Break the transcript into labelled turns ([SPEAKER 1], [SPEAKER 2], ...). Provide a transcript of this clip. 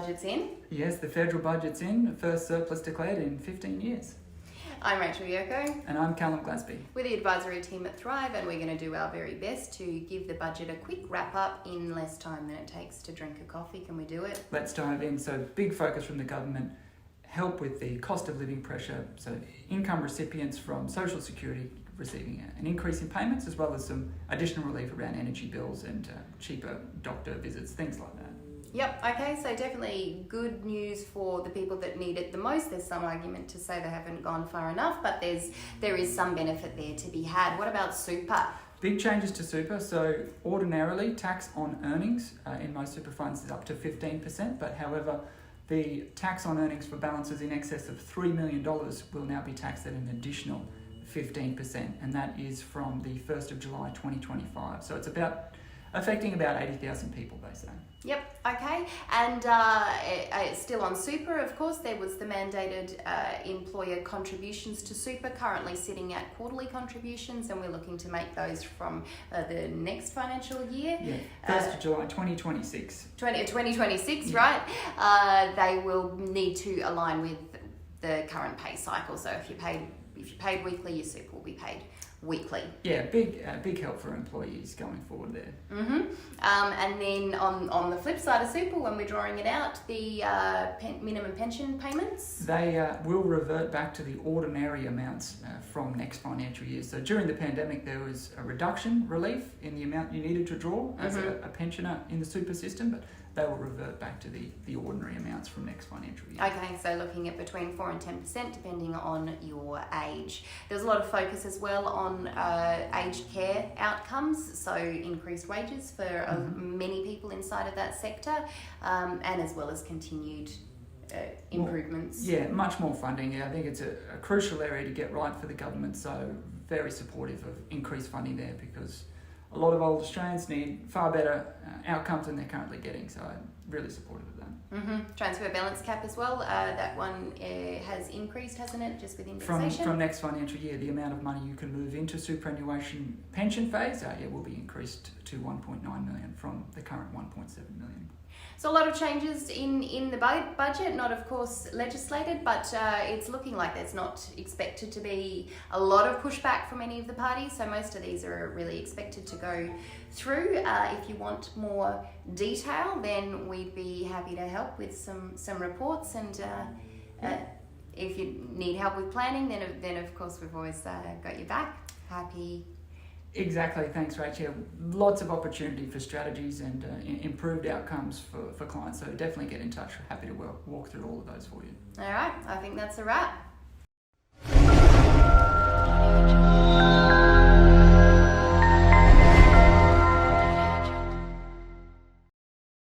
[SPEAKER 1] budget's in.
[SPEAKER 2] Yes, the federal budget's in, first surplus declared in 15 years.
[SPEAKER 1] I'm Rachel Yoko.
[SPEAKER 2] And I'm Callum Glasby.
[SPEAKER 1] We're the advisory team at Thrive, and we're going to do our very best to give the budget a quick wrap up in less time than it takes to drink a coffee. Can we do it?
[SPEAKER 2] Let's dive in. So big focus from the government, help with the cost of living pressure. So income recipients from Social Security receiving an increase in payments, as well as some additional relief around energy bills and cheaper doctor visits, things like that.
[SPEAKER 1] Yep, okay, so definitely good news for the people that need it the most. There's some argument to say they haven't gone far enough, but there is some benefit there to be had. What about super?
[SPEAKER 2] Big changes to super. So ordinarily, tax on earnings in most super funds is up to 15%, but however, the tax on earnings for balances in excess of $3 million will now be taxed at an additional 15%, and that is from the 1st of July 2025. So it's affecting about 80,000 people, they say.
[SPEAKER 1] Yep, okay. And still on super, of course, there was the mandated employer contributions to super, currently sitting at quarterly contributions, and we're looking to make those from the next financial year.
[SPEAKER 2] Yeah, 1st of July 2026.
[SPEAKER 1] 2026,
[SPEAKER 2] yeah.
[SPEAKER 1] Right? They will need to align with the current pay cycle. So if you're paid weekly, your super will be paid weekly.
[SPEAKER 2] Yeah, big help for employees going forward there.
[SPEAKER 1] Mm-hmm. And then on the flip side of super, when we're drawing it out, the minimum pension payments?
[SPEAKER 2] They will revert back to the ordinary amounts from next financial year. So during the pandemic, there was a reduction relief in the amount you needed to draw as a pensioner in the super system, but they will revert back to the ordinary amounts from next financial year.
[SPEAKER 1] Okay, so looking at between 4 and 10% depending on your age. There's a lot of focus as well on aged care outcomes, so increased wages for many people inside of that sector, and as well as continued improvements.
[SPEAKER 2] Yeah, much more funding. Yeah, I think it's a crucial area to get right for the government, so very supportive of increased funding there, because a lot of old Australians need far better outcomes than they're currently getting, so I'm really supportive of that.
[SPEAKER 1] Transfer balance cap as well, that one has increased, hasn't it, just with indexation?
[SPEAKER 2] From next financial year, the amount of money you can move into superannuation pension phase will be increased to 1.9 million from the current 1.7 million.
[SPEAKER 1] So a lot of changes in the budget, not of course legislated, but it's looking like there's not expected to be a lot of pushback from any of the parties. So most of these are really expected to go through. If you want more detail, then we'd be happy to help with some reports. And if you need help with planning, then of course we've always got your back. Happy.
[SPEAKER 2] Exactly, thanks Rachel. Lots of opportunity for strategies and improved outcomes for clients, so definitely get in touch. We're happy to walk through all of those for you.
[SPEAKER 1] All right, I think that's a wrap.